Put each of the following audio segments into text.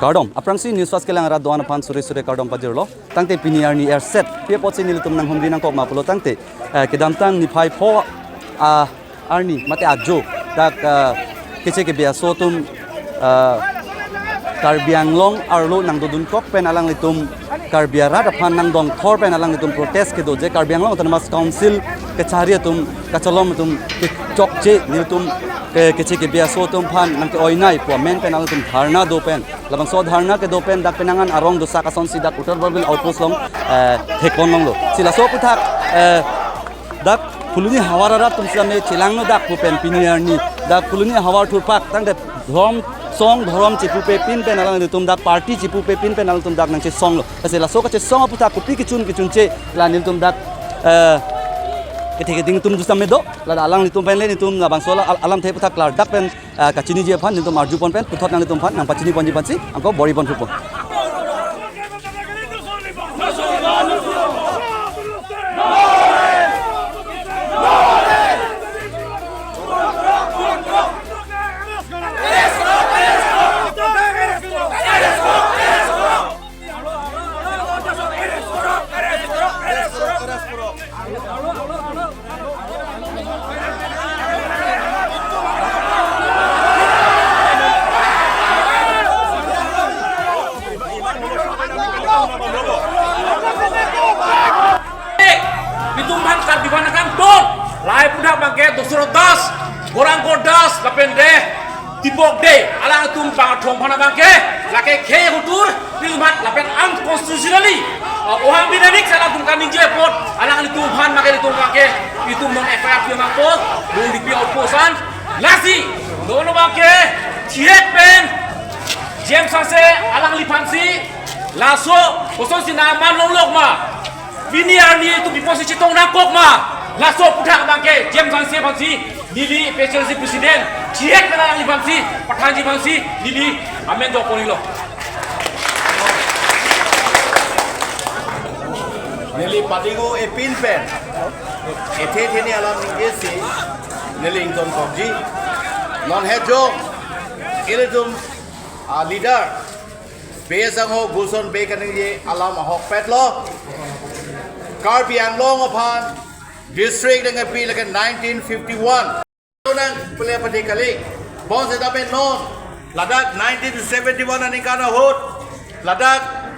Kardom, aprangsi news fast kelang arad doan pan suri kardom pajirlo. Tangte piniar ni airset. Pia potsi nilitum nang humdi nang kok mapulo tangte. Kedamtang ni pai po arni mate ajo. Tak kece ke biaso tum Karbiang long arlo nang dodun kok pen alang litum Karbiara dapan nang dong thor pen alang litum protest ke doje Karbiang long autonomous council kecari tum kacalom tum chokje niltum kece ke biaso tum pan nang ke oinai po men pen alang tum dharna do pen labang so dharna ke do pen dak penangan arong do saka son sidak utar barbil outpost long thekon long lo sila so puthak dak kuluni hawara tum same chilang no dak po pen piniar ni dak kuluni hawar thurpak tang de dhom song dhorom chipu pe pin pen alang tum dak party chipu pe pin pen alang tum dak nang che song lo asela so ka che song aputa kupi kichun che la nil tum dak keting tum jusam medo la alang tum pen le tum na bangsola alam the puta klar dak pen kachini je phan tum arju pon pen puthot nang tum phan nang pachini ponji pansi angko bori pon pupo Lai pudak bangke dosro das, gorang gordas, lapende, tipok de, alang tum bang thong phana bangke, lake khe hutur, pilmat lapen unconstitutionally. Ohang dinamik salah tum kan ninje pot, alang tum phan make tum bangke, itu non FIR pi mangpot, bung di pi outposan, lasi, dono bangke, thiet pen, jem sanse, alang lipansi, laso, poson sinaman longlok ma, biniar ni itu di posisi tong nakok ma. Laso pudak bangke jem sanse bansi nili presidensi presiden ciek kenal li bansi pathanji bansi nili amen do konilo nili padingo e pin pen ethe theni alam ningesi nili ington kopji non hejo iledum leader besang ho guson be kaningi alam hok petlo Karbiang long upon district dengan pi lakan 1951 nang pele pati kali bon se dapen non ladak 1971 ani kana hot ladak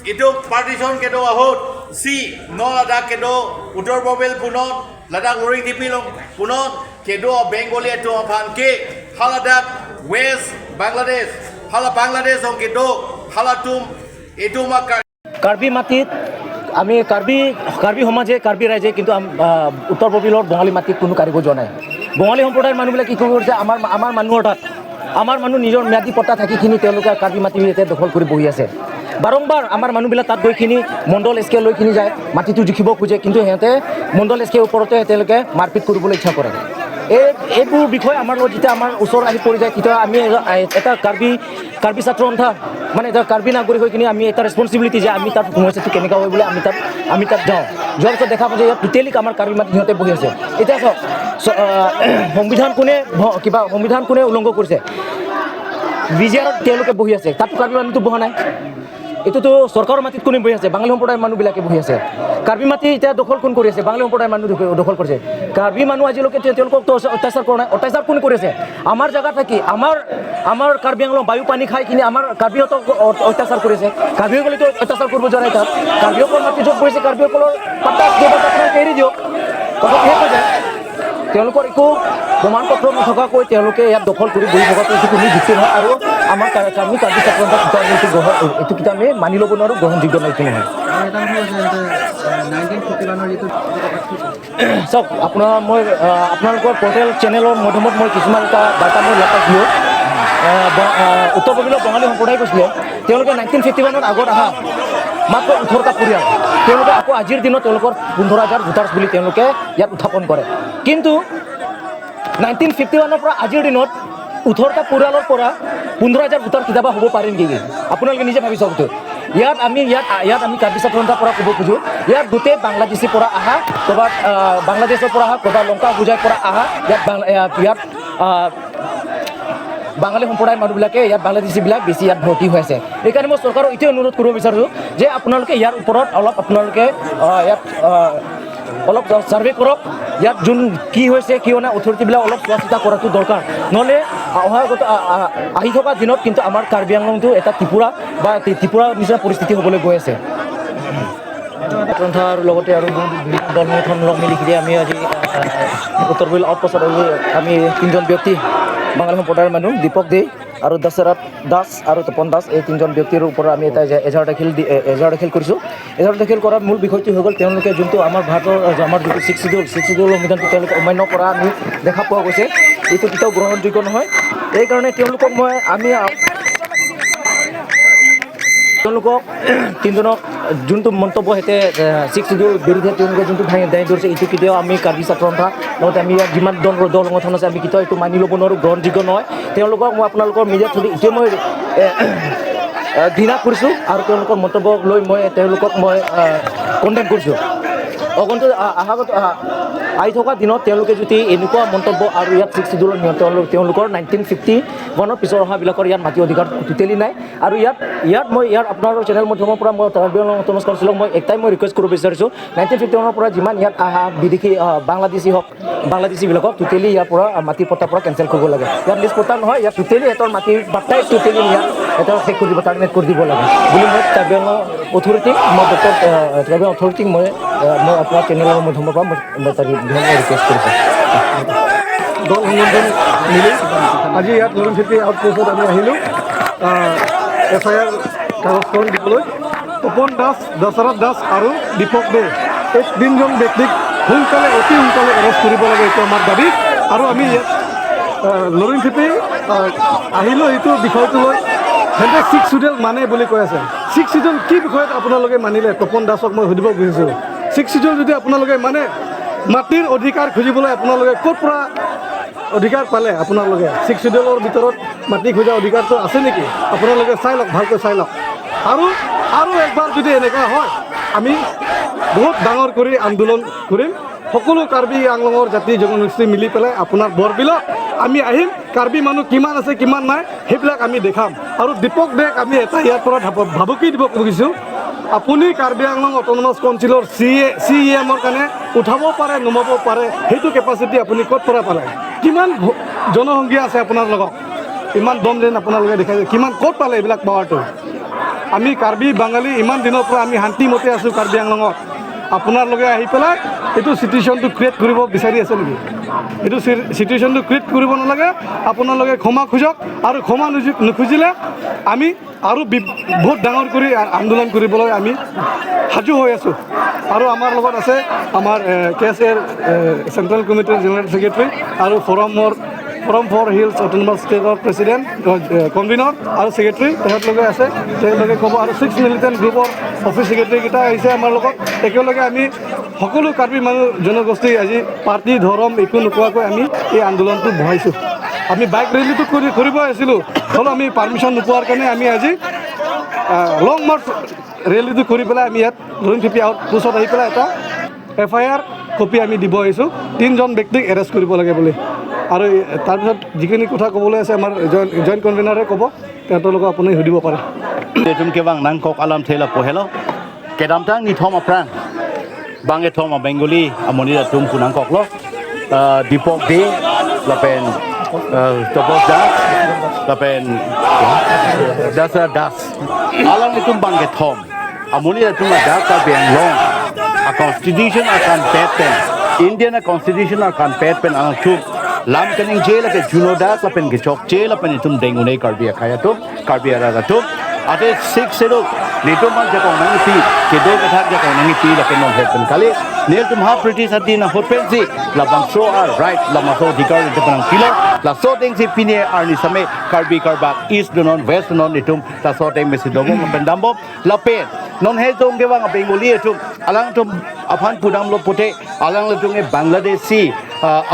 itu partition ke do hot si no ladak ke do utor bobel punon ladak luring tipi long punon ke do bengali to aphan ke haladak west bangladesh hala bangladesh ong ke do halatum itu maka Karbi matit আমি কাৰ্বি সমাজে কাৰ্বি ৰাইজে কিন্তু উত্তৰ পূৰ্বাঞ্চলৰ বঙালী মাটিত কোনো কাৰিকৰ যোৱা নাই বঙালী সম্প্ৰদায়ৰ মানুহবিলাক কি কৰিছে আমাৰ মানুহৰ তাত আমাৰ মানুহ নিজৰ ম্যাদী পট্টা থাকিখিনি তেওঁলোকে কাৰ্বি মাটি দখল কৰি বহি আছে বাৰম্বাৰ আমাৰ মানুহবিলাক তাত গৈখিনি মণ্ডল এছকে লৈখিনি যায় মাটিটো জুখিব খোজে কিন্তু সিহঁতে মণ্ডল এছকে ওপৰতে তেওঁলোকে মাৰপিট কৰিবলৈ ইচ্ছা কৰে এইবোৰ বিষয় আমাৰ লগত যেতিয়া আমাৰ ওচৰ আহি পৰি যায় তেতিয়া আমি এটা কাৰ্বি ছাত্ৰ সন্থা মানে এটা কাৰ্বি নাগৰিক হৈ কিনে আমি এটা ৰেছপনচিবিলিটি যে আমি তাত সমস্যাটো কেনেকুৱা হয় বুলি আমি তাত যাওঁ যোৱাৰ পিছত দেখা পাওঁ যে ইয়াত টোটেলি আমাৰ কাৰ্বি মাটি সিহঁতে বহি আছে এতিয়া চাওক সংবিধান কোনে উলংঘন কৰিছে বিজিআৰত তেওঁলোকে বহি আছে তাত কাৰ্বি মানুহটো বহা নাই এইটোতো চৰকাৰৰ মাটিত কোনে বহি আছে বাঙালী সম্প্ৰদায়ৰ মানুহবিলাকে বহি আছে কাৰ্বি মাটি এতিয়া দখল কোন কৰি আছে বাঙালী সম্প্ৰদায়ৰ মানুহ দখল কৰিছে কাৰ্বি মানুহ আজিলৈকে তেওঁলোকক অত্যাচাৰ কৰা নাই অত্যাচাৰ কোন কৰিছে আমাৰ জায়গা থাকি আমাৰ কাৰ্বি আংলং বায়ু পানী খাই কিনে আমাৰ কাৰ্বিহঁতক অত্যাচাৰ কৰিছে কাৰ্বিসকলেতো অত্যাচাৰ কৰিব যোৱা নাই তাত কাৰ্বিসকলৰ মাটি য'ত পৰিছে কাৰ্বিসকলৰ পাত্তা এৰি দিয়ক কথা শেষ হৈ যায় তেওঁলোকৰ একো প্ৰমাণ পত্ৰ নথকাকৈ তেওঁলোকে ইয়াত দখল কৰি বহি থকাটো এইটো কোনো যুক্তি নহয় আৰু আমাৰ কাৰ্বি ছাত্ৰ এইটো কিতা আমি মানি ল'ব নোৱাৰোঁ গ্ৰহণযোগ্য এইটো নহয় চাওক মই আপোনালোকৰ পৰ্টেল চেনেলৰ মাধ্যমত মই কিছুমান এটা বাৰ্তা মই লাভ পাইছিলোঁ উত্তৰ পূৰ্বাঞ্চলৰ বঙালী সম্প্ৰদায় কৈছিলে তেওঁলোকে 1951ত আগত অহা মাত্ৰ 18টা পৰিয়াল তেওঁলোকে আকৌ আজিৰ দিনত তেওঁলোকৰ 15,000 ভোটাৰ্ছ বুলি তেওঁলোকে ইয়াত উত্থাপন কৰে কিন্তু 1951ৰ পৰা আজিৰ দিনত 18টা পৰিয়ালৰ পৰা 15,000 ভোটাৰ কিতাবা হ'ব পাৰে নেকি আপোনালোকে নিজে ভাবি চাওক ইয়াত আমি কাৰ্বি ছাত্ৰসন্থাৰ পৰা ক'ব খোজোঁ ইয়াত গোটেই বাংলাদেশীৰ পৰা আহা ক'ৰবাত বাংলাদেশৰ পৰা আহা ক'ৰবাত লংকা বুজাইৰ পৰা আহা ইয়াত বাঙালী সম্প্ৰদায়ৰ মানুহবিলাকে ইয়াত বাংলাদেশীবিলাক বেছি ইয়াত ভৰ্তি হৈ আছে সেইকাৰণে মই চৰকাৰক এইটোৱে অনুৰোধ কৰিব বিচাৰোঁ যে আপোনালোকে ইয়াৰ ওপৰত অলপ আপোনালোকে ইয়াত অলপ ছাৰ্ভে কৰক ইয়াত যোন কি হৈছে কি হোৱা নাই অথৰিটিবিলাক অলপ চোৱা চিতা কৰাটো দৰকাৰ নহ'লে আহি থকা দিনত কিন্তু আমাৰ কাৰ্বি আংলংটো এটা ত্ৰিপুৰা নিচিনা পৰিস্থিতি হ'বলৈ গৈ আছে ছাত্ৰসন্থাৰ লগতে আৰু দল সংগঠন লগ মিলি আমি আজি উত্তৰ পূব আউটপোষ্টত আমি 3জন ব্যক্তি বাঙালী সম্প্ৰদায়ৰ মানুহ দীপক দে আৰু দশৰথ দাস আৰু তপন দাস এই 3জন ব্যক্তিৰ ওপৰত আমি এটা এজাহাৰ দাখিল কৰিছোঁ এজাহাৰ দাখিল কৰাৰ মূল বিষয়টো হৈ গ'ল তেওঁলোকে যোনটো আমাৰ ভাৰতৰ আমাৰ যিটো ছিক্স চিডিউল সংবিধানটো তেওঁলোকে অমান্য কৰা আমি দেখা পোৱা গৈছে এইটো কেতিয়াও গ্ৰহণযোগ্য নহয় এইকাৰণে তেওঁলোকক তেওঁলোকক 3জনক যোনটো মন্তব্য হেতে ছিক্স চিডিউল বিৰুদ্ধে তেওঁলোকে যোনটো দাঙি ধৰিছে এইটো কেতিয়াও আমি কাৰ্বি ছাত্ৰসন্থা লগতে আমি ইয়াত যিমান দল সংগঠন আছে আমি কেতিয়াও এইটো মানি ল'ব নোৱাৰোঁ গ্ৰহণযোগ্য নহয় তেওঁলোকক মই আপোনালোকৰ মিডিয়াত থৈ এতিয়া মই ঘৃণা কৰিছোঁ আৰু তেওঁলোকৰ মন্তব্যক লৈ তেওঁলোকক মই কণ্ডেম কৰিছোঁ অগন্তুক আহি থকা দিনত তেওঁলোকে যদি এনেকুৱা মন্তব্য আৰু ইয়াত ছিক্স চিডিউলৰ নিয়ম তেওঁলোকৰ 1951 পিছৰ অহাবিলাকৰ ইয়াত মাটি অধিকাৰ টোটেলি নাই আৰু ইয়াত মই আপোনাৰ চেনেল মাধ্যমৰ পৰা মই তনজ কাউন্সিলক মই একটাই ৰিকুৱেষ্ট কৰিব বিচাৰিছোঁ 1951 পৰা যিমান ইয়াত বিদেশী বাংলাদেশীবিলাকক টোটেলি ইয়াৰ পৰা মাটি পট্টাৰ পৰা কেঞ্চেল কৰিব লাগে ইয়াত লিষ্ট পট্টা নহয় ইয়াত টোটেলি সিহঁতৰ মাটি বাৰ্তাই টোটেলি ইয়াত সিহঁতৰ শেষ কৰি দিব টাৰ্মিনেট কৰি দিব লাগে বুলি মই ট্ৰাইবেল অথৰিটিক মই আপোনাৰ চেনেলৰ মাধ্যমৰ পৰা মই ৰিকুৱেষ্ট কৰিছোঁ দল সংগঠন মিলি আজি ইয়াত লৰণ চিটি আউটপোষ্টত আমি আহিলোঁ FIR কাগজখন দিবলৈ তপন দাস দশৰথ দাস আৰু দীপক দে এই 3জন ব্যক্তিক অতি সোনকালে এৰেষ্ট কৰিব লাগে এইটো আমাৰ দাবী আৰু আমি ইয়াত লৰণ চিটি আহিলোঁ এইটো বিষয়টো লৈ সিহঁতে ছিক্স চিডিউল মানে বুলি কৈ আছে ছিক্স চিডিউল কি বিষয়ত আপোনালোকে মানিলে তপন দাসক মই সুধিব খুজিছোঁ ছিক্স চিডিউল যদি আপোনালোকে মানে মাটিৰ অধিকাৰ খুজিবলৈ আপোনালোকে ক'ৰ পৰা অধিকাৰ পালে আপোনালোকে ছিক্স চিডিউলৰ ভিতৰত মাটি খোজা অধিকাৰটো আছে নেকি আপোনালোকে চাই লওক ভালকৈ চাই লওক আৰু একবাৰ যদি এনেকুৱা হয় আমি বহুত ডাঙৰ কৰি আন্দোলন কৰিম সকলো কাৰ্বি আংলঙৰ জাতি জনগোষ্ঠী মিলি পেলাই আপোনাৰ বৰবিলত আমি আহিম কাৰ্বি মানুহ কিমান আছে কিমান নাই সেইবিলাক আমি দেখাম আৰু দীপক দেক আমি এটা ইয়াৰ পৰা ভাবুকি দিব খুজিছোঁ আপুনি কাৰ্বি আংলং অট'নমাছ কাউন্সিলৰ CEMৰ কাৰণে উঠাব পাৰে নমাব পাৰে সেইটো কেপাচিটি আপুনি ক'ত পৰা পালে কিমান জনসংখ্যা আছে আপোনাৰ লগত ইমান দম যেন আপোনালোকে দেখাইছে কিমান ক'ত পালে এইবিলাক পাৱাৰটো আমি কাৰ্বি বাঙালী ইমান দিনৰ পৰা আমি শান্তিমতে আছোঁ কাৰ্বি আংলঙত আপোনালোকে আহি পেলাই এইটো চিটুৱেশ্যনটো ক্ৰিয়েট কৰিব বিচাৰি আছে নেকি এইটো চিটুৱেশ্যনটো ক্ৰিয়েট কৰিব নালাগে আপোনালোকে ক্ষমা খোজক আৰু ক্ষমা নুখুজিলে আমি আৰু বহুত ডাঙৰ কৰি আন্দোলন কৰিবলৈ আমি সাজু হৈ আছোঁ আৰু আমাৰ লগত আছে আমাৰ KSAৰ চেণ্ট্ৰেল কমিটিৰ জেনেৰেল ছেক্ৰেটাৰী আৰু ফ'ৰাম ফৰ হিলছ অট'নমাছ ষ্টেটৰ প্ৰেচিডেণ্ট কনভিনৰ আৰু ছেক্ৰেটাৰী তেখেতলোকে আছে তেওঁলোকে ক'ব আৰু 6 মিলিটেণ্ট গ্ৰুপৰ অফিচ ছেক্ৰেটাৰীকেইটা আহিছে আমাৰ লগত একেলগে আমি সকলো কাৰ্বি মানুহ জনগোষ্ঠী আজি পাৰ্টি ধৰ্ম একো নোপোৱাকৈ আমি এই আন্দোলনটো বহাইছোঁ আমি বাইক ৰেলীটো কৰিব আহিছিলোঁ হ'লেও আমি পাৰ্মিশ্যন নোপোৱাৰ কাৰণে আমি আজি লং মাৰ্চ ৰেলীটো কৰি পেলাই আমি ইয়াত লৰণ চিটি আউটপোষ্টত আহি পেলাই এটা FIR কপি আমি দিব আহিছোঁ 3জন ব্যক্তিক এৰেষ্ট কৰিব লাগে বুলি আৰু তাৰপিছত যিখিনি কথা ক'বলৈ আছে আমাৰ জইণ্ট কনভেনাৰে ক'ব তেওঁলোকক আপুনি সুধিব পাৰে Tum kewang nang kok alam thela pohelo kedam tang ni thoma prang bange thoma bengali amoni da tum kunang kok lo dipok de lapen topos das lapen das alam ni tum bange thom amoni da tum da ka beng long a constitution akan pepen Indian constitution akan pepen alang chup lam kening jail ke juno das lapen ke chok jail lapen tum dengune karbia khaya tum karbia ra tum ate 6 sero nito man jako nang ti ke do kathak jako nang ti la penon hepen kali nel tum ha pretty sati na hopensi la bangso are right la maso dikar de panang kilo la so ding si pine arni same karbi karbak east donon west donon nitum ta so ding mesi domo pendambo la pen non he tum gewang bengali tum alang tum aphan pudam lo pote alang lo tum bangladeshi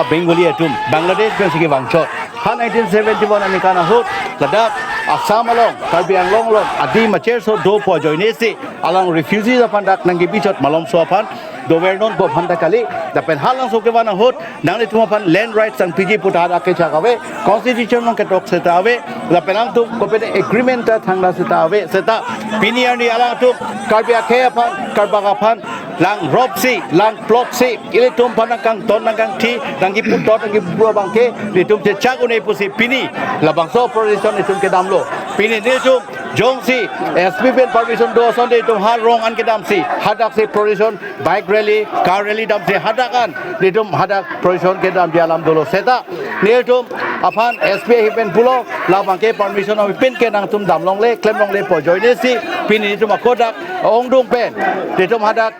a bengali tum bangladesh ben sigi wangcho ha 1971 ani kana hot ladak Assam along, Karbi Anglong along, Adi Macher so do po join si along refugees apan dak nang gibichot malom so apan do vernon po phanda kali dapen halang so kewana hot nang ni tumapan land rights ang PG putada ke chakawe constitution nong ketok setawe dapen ang tu kopede agreement ta thangla setawe seta piniar ni alang tu Karbi akhe apan Karbaga apan lang ropsi lang plotsi ile tum panakang ton nakang thi nang giput dot nang gipro bangke ni tum che chak une pusi pini labang so position itum ke damlo pini ni tum jongsi SPPN permission do sonde tum har rong an ke damsi hadak se position bike rally car rally dam se hadakan ni tum hadak position ke dam dialam dolo seta ni tum apan SPA hipen pulo labang ke permission of pin ke nang tum damlong le klem long le po joine si pini ni tum akodak ong dung pen ni tum hadak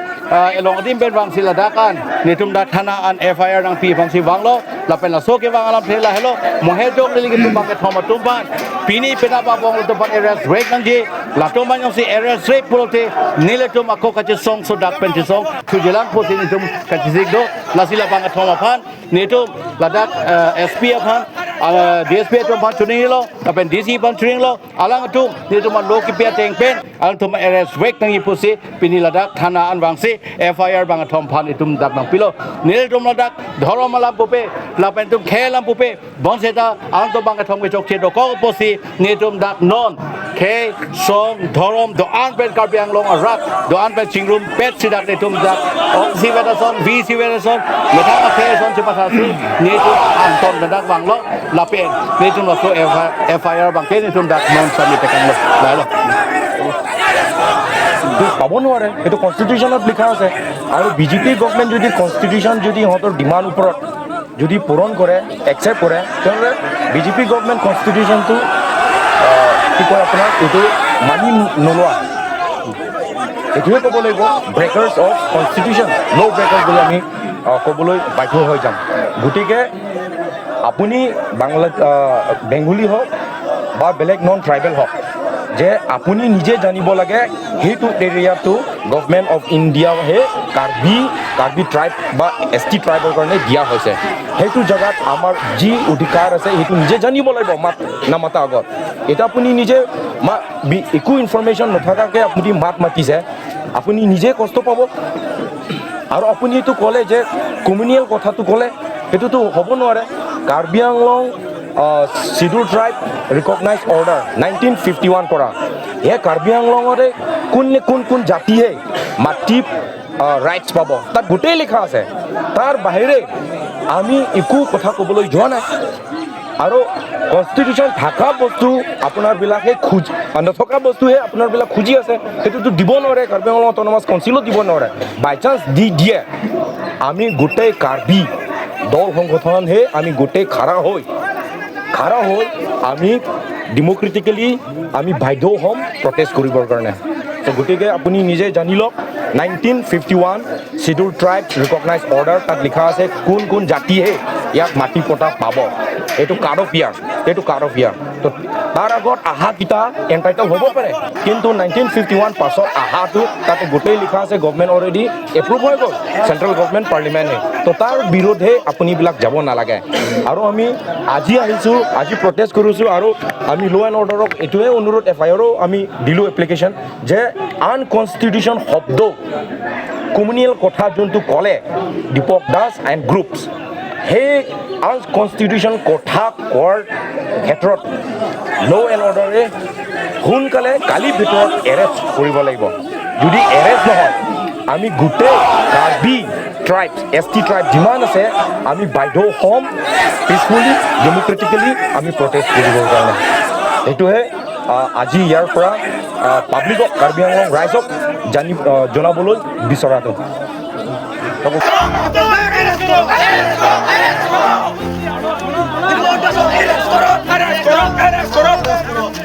elong adim ben wang siladakan nitum dak thanaan FIR nang pi phang si wanglo lapen la so ke wang alam thela hello mohe jok li gi tum ke thoma tumban pini pena ba bong tum ban arrest rate nang ji la tum ban si arrest rate pulote nile tum akko ka chi song so dak pen chi song thu jelang po sin tum ka chi sig do la sila bang thoma phan nitum ladak SP phan DSP tum phan chuning lo lapen DC phan chuning lo alang tum nitum lo ki pe teng pen alang tum arrest rate nang i pusi pini ladak thanaan wang si FIR bang thom phan itum dak nang pilo nil tum ladak dhoromalam pupe lapen tum khelam pupe bon seta ang to bang thom ke chok che do ko posi ni tum dak non khe song dhorom do an pen Karbi Anglong arak do an pen chingrum pet sidak ni tum dak ong si vedason v si vedason metha ka khe son chipasa si ni tum an ton dak wang lo lapen ni tum lo so FIR bang ke ni tum dak non sami tekang lo la lo পাব নোৱাৰে এইটো কনষ্টিটিউশ্যনত লিখা আছে আৰু BJP government যদি constitution যদি সিহঁতৰ demand ওপৰত যদি পূৰণ কৰে একচেপ্ট কৰে তেনেহ'লে বিজেপি গভৰ্ণমেণ্ট কনষ্টিটিউশ্যনটো কি কয় আপোনাৰ এইটো মানি নোলোৱা এইটোৱে ক'ব লাগিব breakers of constitution no' breakers বুলি আমি ক'বলৈ বাধ্য হৈ যাম গতিকে আপুনি বেংগলী হওক বা বেলেগ নন ট্ৰাইবেল হওক যে আপুনি নিজে জানিব লাগে সেইটো এৰিয়াটো গভৰ্ণমেণ্ট অফ ইণ্ডিয়াহে কাৰ্বি ট্ৰাইব বা ST ট্ৰাইবৰ কাৰণে দিয়া হৈছে সেইটো জেগাত আমাৰ যি অধিকাৰ আছে সেইটো নিজে জানিব লাগিব নামাতা আগত এতিয়া আপুনি নিজে একো ইনফৰমেশ্যন নথকাকৈ আপুনি মাতিছে আপুনি নিজে কষ্ট পাব আৰু আপুনি এইটো ক'লে যে কমিউনিয়েল কথাটো ক'লে সেইটোতো হ'ব নোৱাৰে Karbi Anglong schedule tribe recognise order 1951 পৰা এই কাৰ্বি আংলঙৰে কোন জাতিয়ে মাটি ৰাইটছ পাব তাত গোটেই লিখা আছে তাৰ বাহিৰে আমি একো কথা ক'বলৈ যোৱা নাই আৰু কনষ্টিটিউশ্যন থকা বস্তু আপোনাৰবিলাকে নথকা বস্তুহে আপোনাৰবিলাক খুজি আছে সেইটোতো দিব নোৱাৰে কাৰ্বি আংলং অট'নমাছ কাউন্সিলত দিব নোৱাৰে বাই চান্স দিয়ে আমি গোটেই কাৰ্বি দল সংগঠনহে আমি গোটেই খাৰা হৈ আমি ডেম'ক্ৰেটিকেলি আমি বাধ্য হ'ম প্ৰটেষ্ট কৰিবৰ কাৰণে তো গতিকে আপুনি নিজে জানি লওক 1951 শিডিউল ট্ৰাইব ৰিকগনাইজ অৰ্ডাৰ তাত লিখা আছে কোন জাতিহে ইয়াক মাটি পটা পাব এইটো কাৰ্ড অফ ইয়াৰ তো তাৰ আগত আহাকেইটা এণ্টাইটেল হ'ব পাৰে কিন্তু 1951 পাছত আহাটো তাতে গোটেই লিখা আছে গভৰ্ণমেণ্ট অলৰেডি এপ্ৰুভ হৈ গ'ল চেণ্ট্ৰেল গভৰ্ণমেণ্ট পাৰ্লিমেণ্টে তো তাৰ বিৰোধে আপুনিবিলাক যাব নালাগে আৰু আমি আজি আহিছোঁ আজি প্ৰটেষ্ট কৰিছোঁ আৰু আমি ল' এণ্ড অৰ্ডাৰক এইটোৱে অনুৰোধ FIRও আমি দিলোঁ এপ্লিকেশ্যন যে আনকনষ্টিটিউশ্যন শব্দ কমিউনিয়েল কথা যোনটো ক'লে দীপক দাস এণ্ড গ্ৰুপছ সেই আনকনষ্টিটিউশ্যন কথা কোৱাৰ ক্ষেত্ৰত ল' এণ্ড অৰ্ডাৰে সোনকালে কালিৰ ভিতৰত এৰেষ্ট কৰিব লাগিব যদি এৰেষ্ট নহয় আমি গোটেই কাৰ্বি ট্ৰাইব ST ট্ৰাইব যিমান আছে আমি বাধ্য হ'ম পিছফুলি ডেম'ক্ৰেটিকেলি আমি প্ৰটেষ্ট কৰিবৰ কাৰণে সেইটোহে আজি ইয়াৰ পৰা পাব্লিকক কাৰ্বি আংলং ৰাইজক জনাবলৈ বিচৰাটো Arrest!